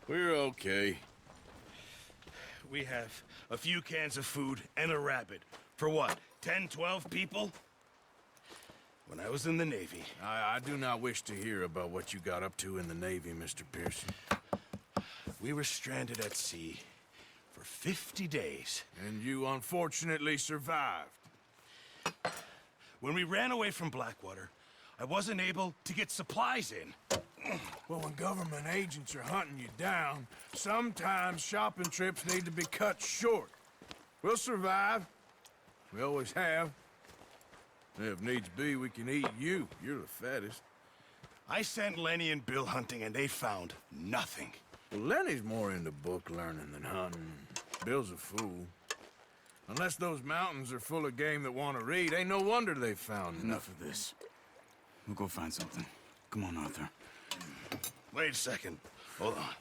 We're okay. We have a few cans of food and a rabbit. For what, 10, 12 people? When I was in the Navy... I do not wish to hear about what you got up to in the Navy, Mr. Pearson. We were stranded at sea for 50 days. And you unfortunately survived. When we ran away from Blackwater, I wasn't able to get supplies in. Well, when government agents are hunting you down, sometimes shopping trips need to be cut short. We'll survive. We always have. If needs be, we can eat you. You're the fattest. I sent Lenny and Bill hunting, and they found nothing. Well, Lenny's more into book learning than hunting. Bill's a fool. Unless those mountains are full of game that want to read, ain't no wonder they found Enough of this. We'll go find something. Come on, Arthur. Wait a second. Hold on.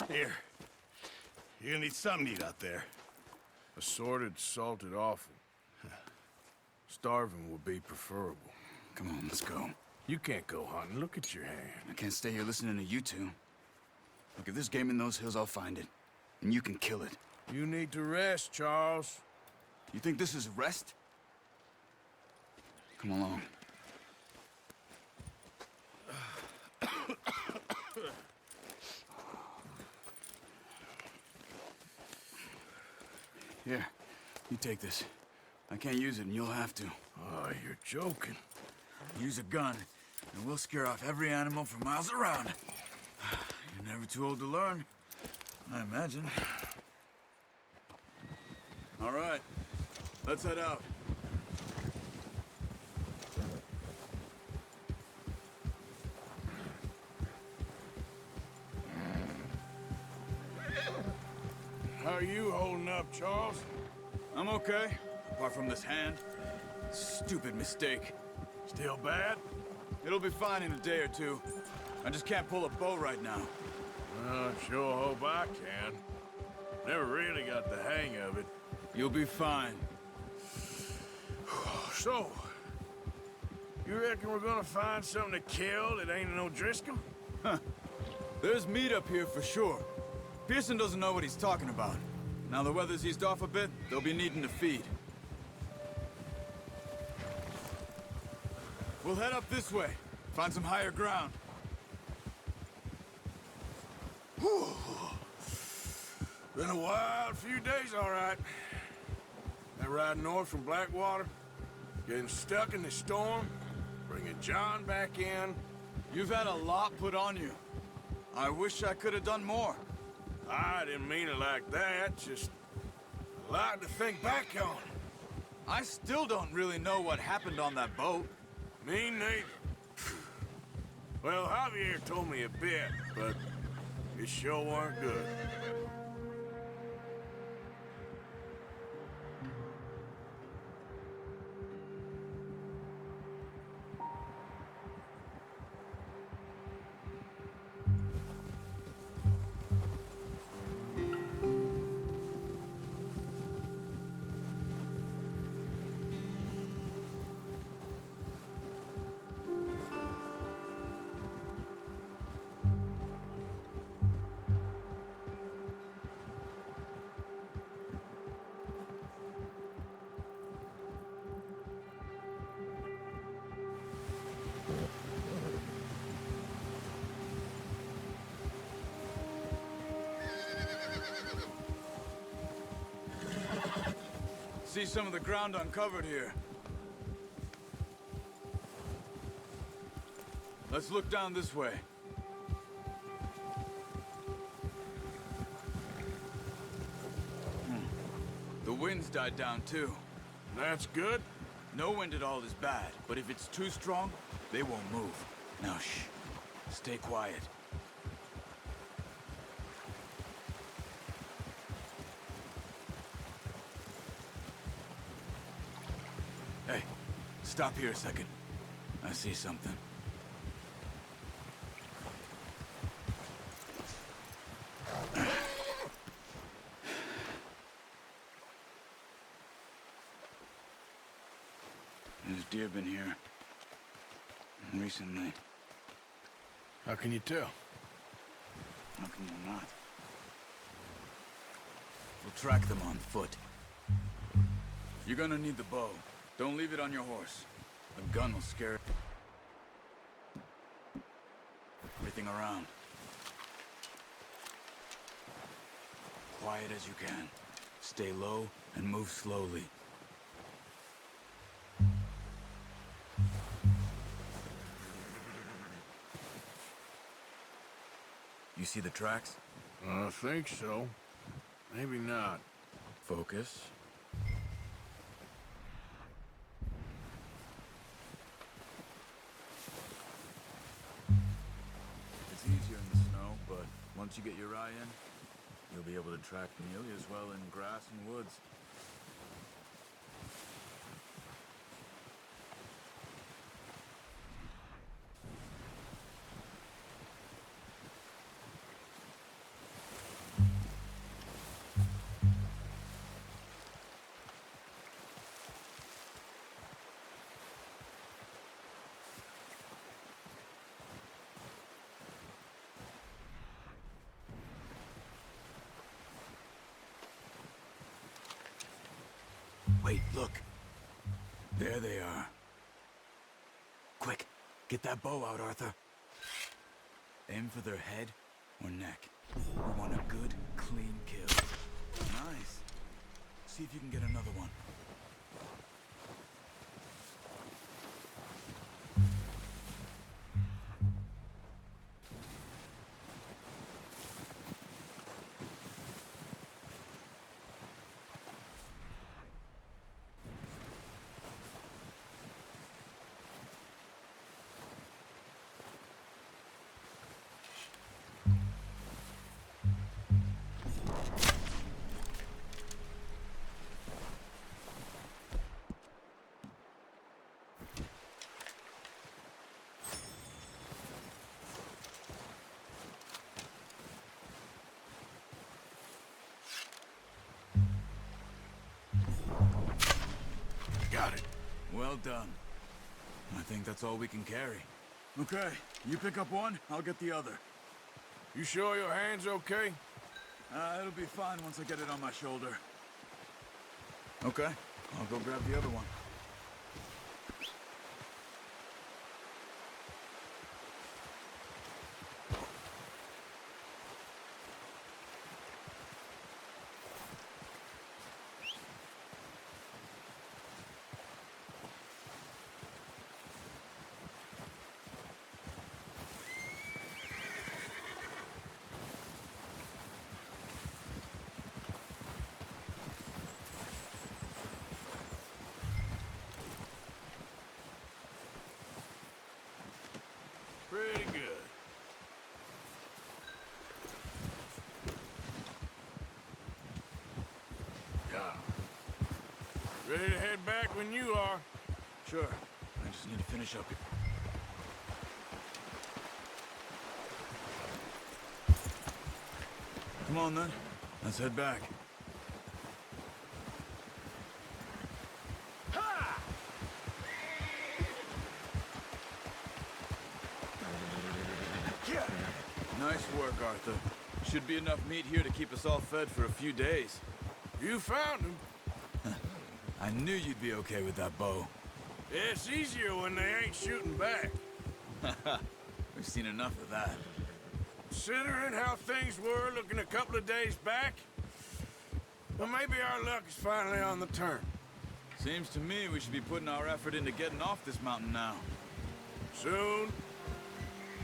Here. You're gonna need something to eat out there. Assorted, salted offal. Starving would be preferable. Come on, let's go. You can't go hunting. Look at your hand. I can't stay here listening to you two. Look, if there's game in those hills, I'll find it. And you can kill it. You need to rest, Charles. You think this is rest? Come along. Here, you take this. I can't use it, and you'll have to. Oh, you're joking. Use a gun, and we'll scare off every animal for miles around. You're never too old to learn, I imagine. All right, let's head out. How are you holding up, Charles? I'm okay, apart from this hand. Stupid mistake. Still bad? It'll be fine in a day or two. I just can't pull a bow right now. Sure hope I can. Never really got the hang of it. You'll be fine. So, you reckon we're gonna find something to kill that ain't no Driscoll? There's meat up here for sure. Pearson doesn't know what he's talking about. Now the weather's eased off a bit, they'll be needing to feed. We'll head up this way. Find some higher ground. Whew. Been a wild few days, all right. That ride north from Blackwater, getting stuck in the storm, bringing John back in. You've had a lot put on you. I wish I could have done more. I didn't mean it like that, just a lot to think back on. I still don't really know what happened on that boat. Me neither. Well, Javier told me a bit, but it sure weren't good. See some of the ground uncovered here. Let's look down this way. The wind's died down too. That's good. No wind at all is bad, but if it's too strong, they won't move. Now shh. Stay quiet. Hey, stop here a second. I see something. There's deer been here. Recently. How can you tell? How can you not? We'll track them on foot. You're gonna need the bow. Don't leave it on your horse. The gun will scare everything around. Quiet as you can. Stay low and move slowly. You see the tracks? I think so. Maybe not. Focus. It's easier in the snow, but once you get your eye in, you'll be able to track nearly as well in grass and woods. Wait, look. There they are. Quick, get that bow out, Arthur. Aim for their head or neck. We want a good, clean kill. Nice. See if you can get another one. Got it. Well done. I think that's all we can carry. Okay, you pick up one, I'll get the other. You sure your hand's okay? It'll be fine once I get it on my shoulder. Okay, I'll go grab the other one. Pretty good. Yeah. Ready to head back when you are. Sure, I just need to finish up here. Come on then, let's head back. Nice work, Arthur. Should be enough meat here to keep us all fed for a few days. You found him. I knew you'd be okay with that bow. It's easier when they ain't shooting back. We've seen enough of that. Considering how things were looking a couple of days back, well, maybe our luck is finally on the turn. Seems to me we should be putting our effort into getting off this mountain now. Soon.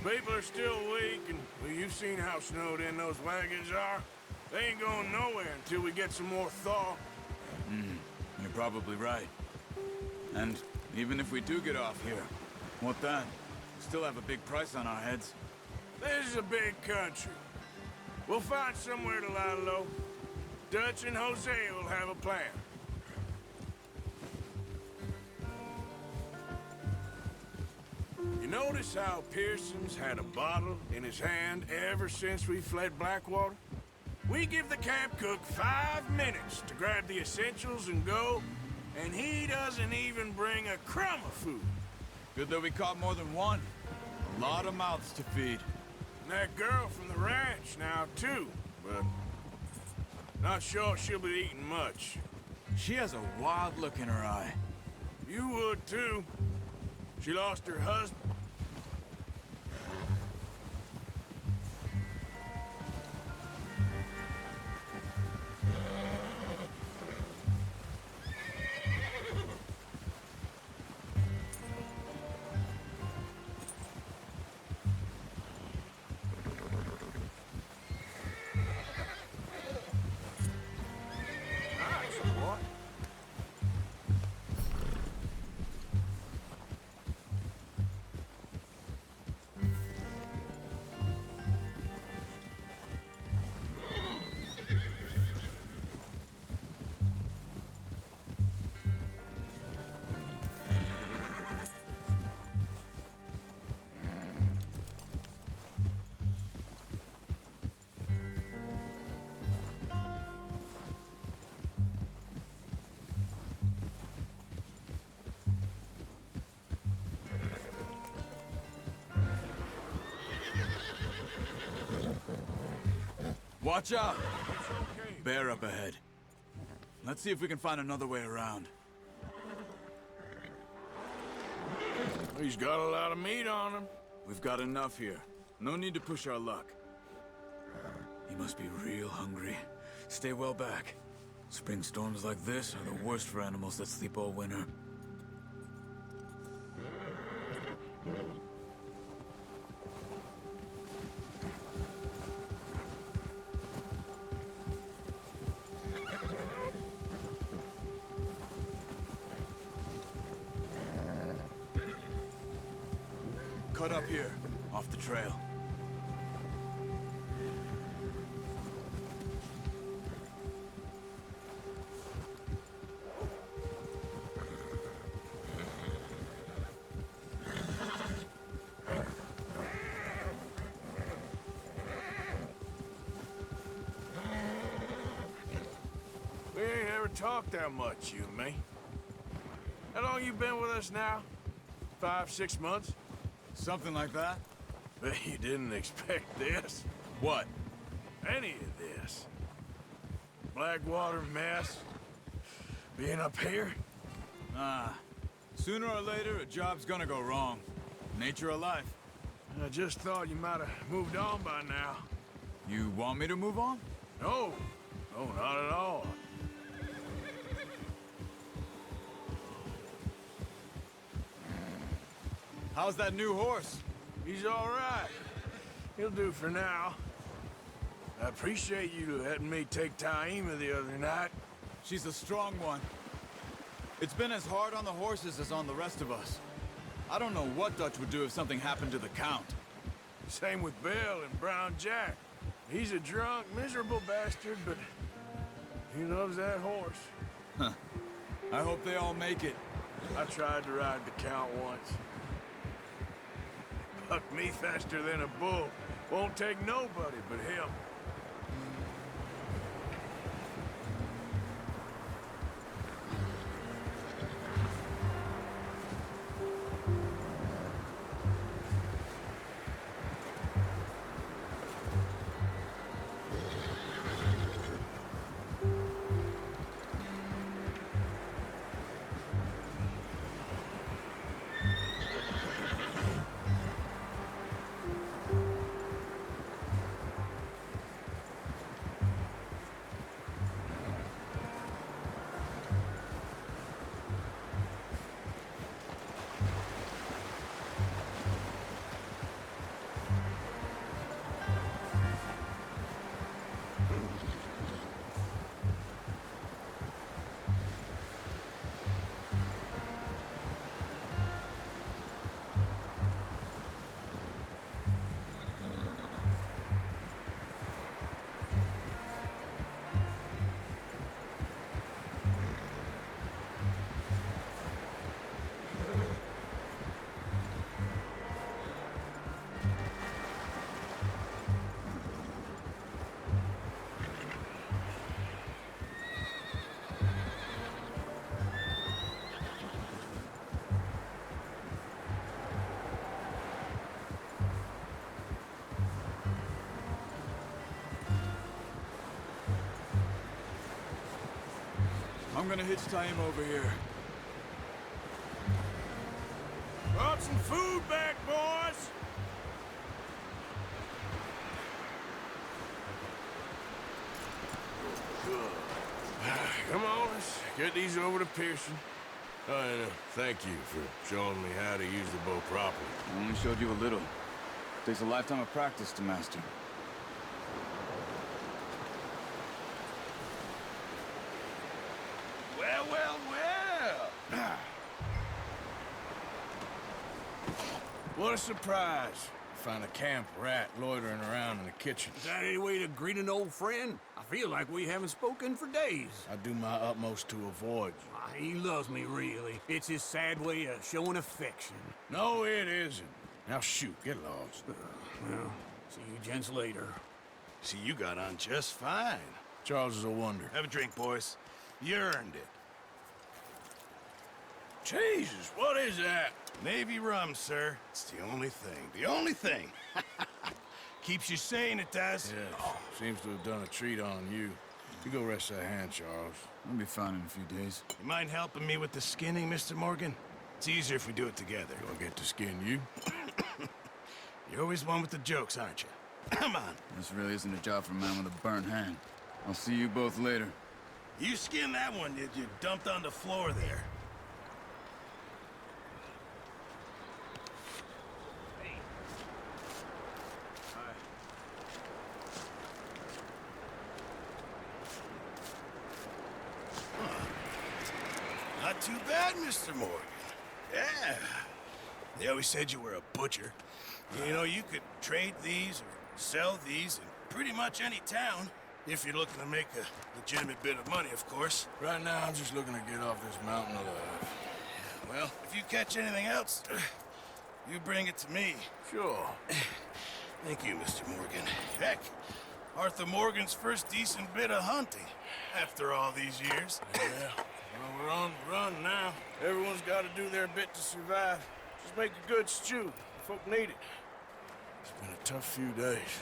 People are still weak, and well, you've seen how snowed in those wagons are. They ain't going nowhere until we get some more thaw. You're probably right. And even if we do get off here, what then? We still have a big price on our heads. This is a big country. We'll find somewhere to lie low. Dutch and Hosea will have a plan. You notice how Pearson's had a bottle in his hand ever since we fled Blackwater? We give the camp cook 5 minutes to grab the essentials and go, and he doesn't even bring a crumb of food. Good that we caught more than one. A lot of mouths to feed. And that girl from the ranch now, too. But not sure she'll be eating much. She has a wild look in her eye. You would, too. She lost her husband. Nice, boy. Watch out! Bear up ahead. Let's see if we can find another way around. He's got a lot of meat on him. We've got enough here. No need to push our luck. He must be real hungry. Stay well back. Spring storms like this are the worst for animals that sleep all winter. Cut up here, off the trail. We ain't ever talked that much, you and me. How long you been with us now? 5, 6 months? Something like that? Bet you didn't expect this. What? Any of this. Blackwater mess. Being up here. Sooner or later, a job's gonna go wrong. Nature of life. I just thought you might have moved on by now. You want me to move on? No. No, not at all. How's that new horse? He's all right. He'll do for now. I appreciate you letting me take Taima the other night. She's a strong one. It's been as hard on the horses as on the rest of us. I don't know what Dutch would do if something happened to the Count. Same with Bill and Brown Jack. He's a drunk, miserable bastard, but he loves that horse. I hope they all make it. I tried to ride the Count once. Bucked me faster than a bull. Won't take nobody but him. I'm gonna hitch tie him over here. Brought some food back, boys! Come on, let's get these over to Pearson. Oh, and thank you for showing me how to use the bow properly. I only showed you a little. Takes a lifetime of practice to master. Well, well, well. What a surprise. Find a camp rat loitering around in the kitchen. Is that any way to greet an old friend? I feel like we haven't spoken for days. I do my utmost to avoid you. He loves me, really. It's his sad way of showing affection. No, it isn't. Now shoot, get lost. Well, see you gents later. See, you got on just fine. Charles is a wonder. Have a drink, boys. You earned it. Jesus, what is that? Navy rum, sir. It's the only thing. The only thing. Keeps you sane, it does. Yes, seems to have done a treat on you. You go rest that hand, Charles. I'll be fine in a few days. You mind helping me with the skinning, Mr. Morgan? It's easier if we do it together. Do I get to skin you? You're always one with the jokes, aren't you? Come on. This really isn't a job for a man with a burnt hand. I'll see you both later. You skinned that one that you dumped on the floor there. Not too bad, Mr. Morgan. Yeah. They always said you were a butcher. You know, you could trade these or sell these in pretty much any town. If you're looking to make a legitimate bit of money, of course. Right now, I'm just looking to get off this mountain alive. Well, if you catch anything else, you bring it to me. Sure. Thank you, Mr. Morgan. Heck, Arthur Morgan's first decent bit of hunting after all these years. Yeah. Well, we're on the run now. Everyone's got to do their bit to survive. Just make a good stew. Folk need it. It's been a tough few days.